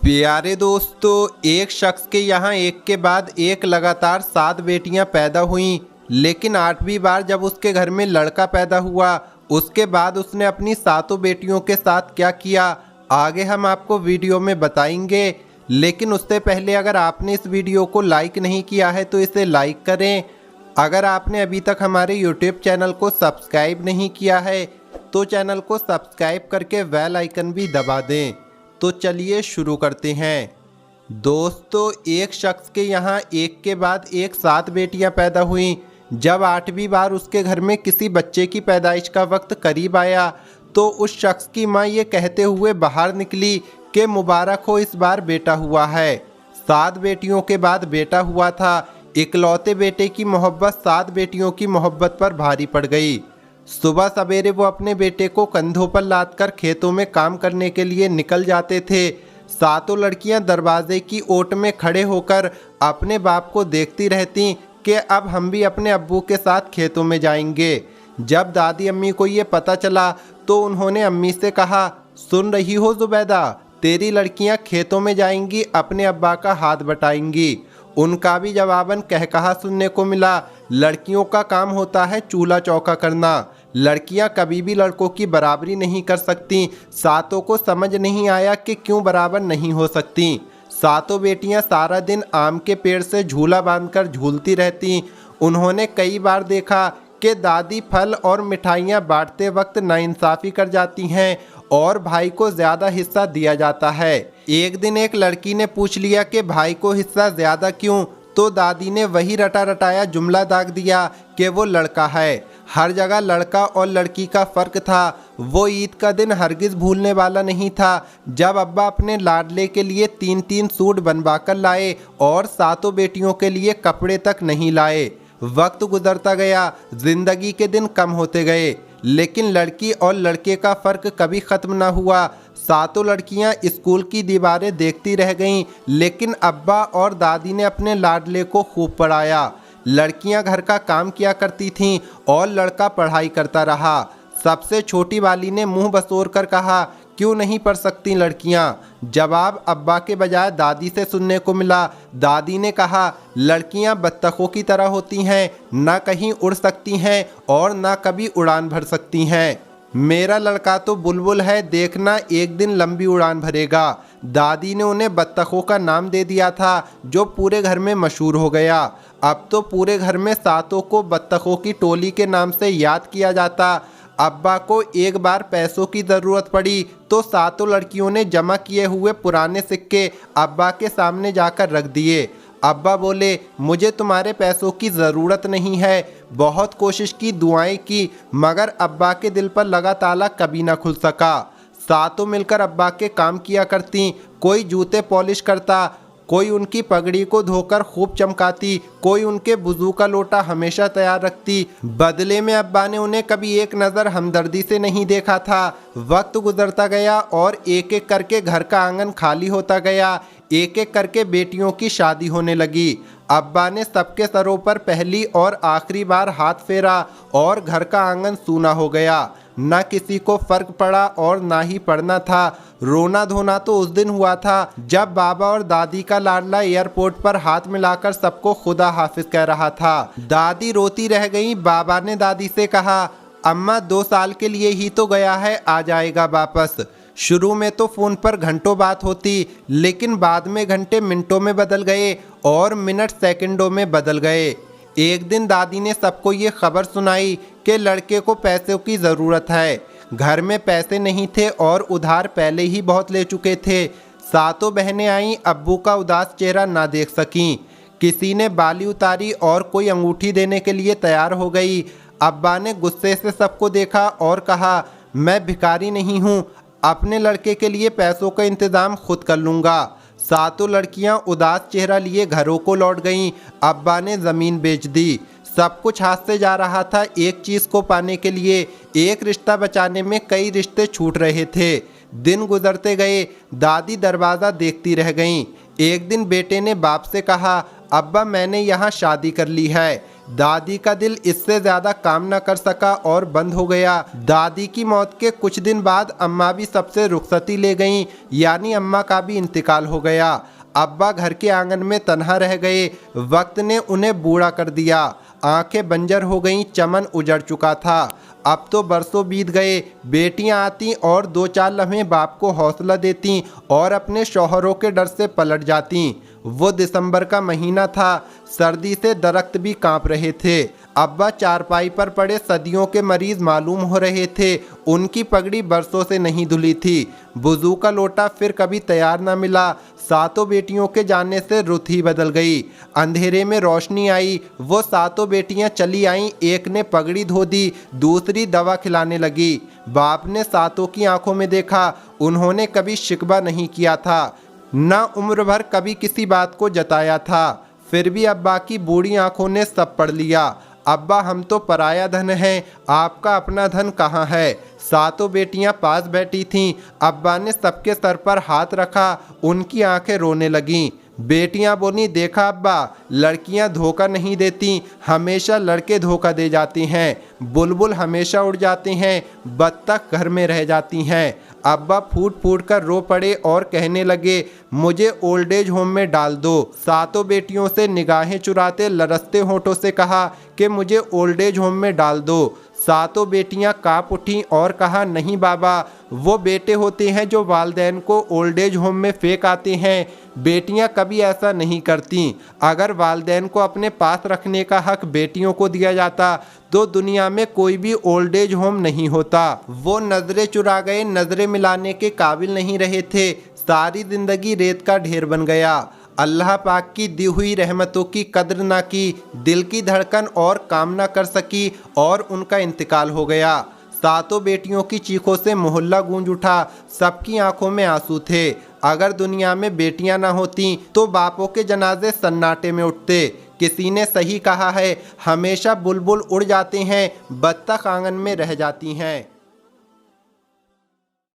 प्यारे दोस्तों, एक शख्स के यहाँ एक के बाद एक लगातार 7 बेटियां पैदा हुईं, लेकिन 8वीं बार जब उसके घर में लड़का पैदा हुआ, उसके बाद उसने अपनी 7 बेटियों के साथ क्या किया, आगे हम आपको वीडियो में बताएंगे। लेकिन उससे पहले अगर आपने इस वीडियो को लाइक नहीं किया है तो इसे लाइक करें। अगर आपने अभी तक हमारे यूट्यूब चैनल को सब्सक्राइब नहीं किया है तो चैनल को सब्सक्राइब करके बेल आइकन भी दबा दें। तो चलिए शुरू करते हैं। दोस्तों, एक शख्स के यहाँ एक के बाद एक 7 बेटियां पैदा हुईं। जब 8वीं बार उसके घर में किसी बच्चे की पैदाइश का वक्त करीब आया तो उस शख्स की मां ये कहते हुए बाहर निकली कि मुबारक हो, इस बार बेटा हुआ है। 7 बेटियों के बाद बेटा हुआ था। इकलौते बेटे की मोहब्बत 7 बेटियों की मोहब्बत पर भारी पड़ गई। सुबह सवेरे वो अपने बेटे को कंधों पर लादकर खेतों में काम करने के लिए निकल जाते थे। 7 लड़कियां दरवाजे की ओट में खड़े होकर अपने बाप को देखती रहती कि अब हम भी अपने अब्बू के साथ खेतों में जाएंगे। जब दादी अम्मी को ये पता चला तो उन्होंने अम्मी से कहा, सुन रही हो जुबैदा, तेरी लड़कियां खेतों में जाएंगी, अपने अब्बा का हाथ बटाएंगी। उनका भी जवाबन कहकहा सुनने को मिला, लड़कियों का काम होता है चूल्हा चौका करना, लड़कियां कभी भी लड़कों की बराबरी नहीं कर सकती। 7 को समझ नहीं आया कि क्यों बराबर नहीं हो सकती। 7 बेटियां सारा दिन आम के पेड़ से झूला बांधकर झूलती रहती। उन्होंने कई बार देखा कि दादी फल और मिठाइयां बांटते वक्त नाइंसाफ़ी कर जाती हैं और भाई को ज़्यादा हिस्सा दिया जाता है। एक दिन एक लड़की ने पूछ लिया कि भाई को हिस्सा ज़्यादा क्यों, तो दादी ने वही रटा रटाया जुमला दाग दिया कि वो लड़का है। हर जगह लड़का और लड़की का फ़र्क था। वो ईद का दिन हरगिज़ भूलने वाला नहीं था जब अब्बा अपने लाडले के लिए 3-3 सूट बनवा कर लाए और 7 बेटियों के लिए कपड़े तक नहीं लाए। वक्त गुजरता गया, जिंदगी के दिन कम होते गए, लेकिन लड़की और लड़के का फ़र्क कभी ख़त्म ना हुआ। 7 लड़कियां स्कूल की दीवारें देखती रह गईं, लेकिन अब्बा और दादी ने अपने लाडले को खूब पढ़ाया। लड़कियां घर का काम किया करती थीं और लड़का पढ़ाई करता रहा। सबसे छोटी वाली ने मुंह बसोर कर कहा, क्यों नहीं पढ़ सकती लड़कियां? जवाब अब्बा के बजाय दादी से सुनने को मिला। दादी ने कहा, लड़कियां बत्तखों की तरह होती हैं, ना कहीं उड़ सकती हैं और ना कभी उड़ान भर सकती हैं। मेरा लड़का तो बुलबुल है, देखना एक दिन लंबी उड़ान भरेगा। दादी ने उन्हें बत्तखों का नाम दे दिया था जो पूरे घर में मशहूर हो गया। अब तो पूरे घर में 7 को बत्तखों की टोली के नाम से याद किया जाता। अब्बा को एक बार पैसों की ज़रूरत पड़ी तो 7 लड़कियों ने जमा किए हुए पुराने सिक्के अब्बा के सामने जाकर रख दिए। अब्बा बोले, मुझे तुम्हारे पैसों की ज़रूरत नहीं है। बहुत कोशिश की, दुआएं की, मगर अब्बा के दिल पर लगा ताला कभी ना खुल सका। 7 मिलकर अब्बा के काम किया करती। कोई जूते पॉलिश करता, कोई उनकी पगड़ी को धोकर खूब चमकाती, कोई उनके वुज़ू का लोटा हमेशा तैयार रखती। बदले में अब्बा ने उन्हें कभी एक नज़र हमदर्दी से नहीं देखा था। वक्त गुजरता गया और एक एक करके घर का आंगन खाली होता गया। एक एक करके बेटियों की शादी होने लगी। अब्बा ने सबके सरों पर पहली और आखिरी बार हाथ फेरा और घर का आंगन सूना हो गया। ना किसी को फर्क पड़ा और ना ही पड़ना था। रोना धोना तो उस दिन हुआ था जब बाबा और दादी का लाडला एयरपोर्ट पर हाथ मिलाकर सबको खुदा हाफिज कह रहा था। दादी रोती रह गई। बाबा ने दादी से कहा, अम्मा 2 साल के लिए ही तो गया है, आ जाएगा वापस। शुरू में तो फ़ोन पर घंटों बात होती, लेकिन बाद में घंटे मिनटों में बदल गए और मिनट सेकंडों में बदल गए। एक दिन दादी ने सबको ये खबर सुनाई कि लड़के को पैसों की ज़रूरत है। घर में पैसे नहीं थे और उधार पहले ही बहुत ले चुके थे। 7 बहनें आईं, अब्बू का उदास चेहरा ना देख सकीं। किसी ने बाली उतारी और कोई अंगूठी देने के लिए तैयार हो गई। अब्बा ने गुस्से से सबको देखा और कहा, मैं भिखारी नहीं हूँ, अपने लड़के के लिए पैसों का इंतज़ाम खुद कर लूँगा। 7 लड़कियां उदास चेहरा लिए घरों को लौट गईं। अब्बा ने ज़मीन बेच दी। सब कुछ हाथ से जा रहा था एक चीज़ को पाने के लिए। एक रिश्ता बचाने में कई रिश्ते छूट रहे थे। दिन गुजरते गए। दादी दरवाज़ा देखती रह गईं। एक दिन बेटे ने बाप से कहा, अब्बा मैंने यहाँ शादी कर ली है, दादी का दिल इससे ज्यादा काम न कर सका और बंद हो गया। दादी की मौत के कुछ दिन बाद अम्मा भी सबसे रुखसती ले गईं, यानी अम्मा का भी इंतकाल हो गया। अब्बा घर के आंगन में तन्हा रह गए। वक्त ने उन्हें बूढ़ा कर दिया। आंखें बंजर हो गईं, चमन उजड़ चुका था। अब तो बरसों बीत गए। बेटियां आती और दो चार लम्हे बाप को हौसला देती और अपने शौहरों के डर से पलट जाती। वो दिसंबर का महीना था। सर्दी से दरख्त भी कांप रहे थे। अब्बा चारपाई पर पड़े सदियों के मरीज मालूम हो रहे थे। उनकी पगड़ी बरसों से नहीं धुली थी। वुज़ू का लोटा फिर कभी तैयार न मिला। सातों बेटियों के जाने से रुत ही बदल गई। अंधेरे में रोशनी आई। वो सातों बेटियां चली आईं। एक ने पगड़ी धो दी, दूसरी दवा खिलाने लगी। बाप ने सातों की आंखों में देखा। उन्होंने कभी शिकवा नहीं किया था, न उम्र भर कभी किसी बात को जताया था। फिर भी अब्बा की बूढ़ी आंखों ने सब पढ़ लिया। अब्बा, हम तो पराया धन हैं, आपका अपना धन कहाँ है? सातों बेटियां पास बैठी थीं। अब्बा ने सबके सर पर हाथ रखा। उनकी आंखें रोने लगीं। बेटियां बोली, देखा अब्बा, लड़कियां धोखा नहीं देती, हमेशा लड़के धोखा दे जाती हैं। बुलबुल हमेशा उड़ जाती हैं, बत्तख घर में रह जाती हैं। अब्बा फूट फूट कर रो पड़े और कहने लगे, मुझे ओल्ड एज होम में डाल दो। सातों बेटियों से निगाहें चुराते लरसते होठों से कहा कि मुझे ओल्ड एज होम में डाल दो। सातों बेटियां कांप उठीं और कहा, नहीं बाबा, वो बेटे होते हैं जो वालदैन को ओल्ड एज होम में फेंक आते हैं। बेटियां कभी ऐसा नहीं करती। अगर वालदैन को अपने पास रखने का हक बेटियों को दिया जाता तो दुनिया में कोई भी ओल्ड एज होम नहीं होता। वो नजरें चुरा गए, नजरें मिलाने के काबिल नहीं रहे थे। सारी जिंदगी रेत का ढेर बन गया। अल्लाह पाक की दी हुई रहमतों की कद्र ना की, दिल की धड़कन और काम ना कर सकी और उनका इंतकाल हो गया। सातों बेटियों की चीखों से मोहल्ला गूंज उठा। सबकी आंखों में आंसू थे। अगर दुनिया में बेटियां ना होती तो बापों के जनाजे सन्नाटे में उठते। किसी ने सही कहा है, हमेशा बुलबुल उड़ जाते हैं, बत्तख आंगन में रह जाती हैं।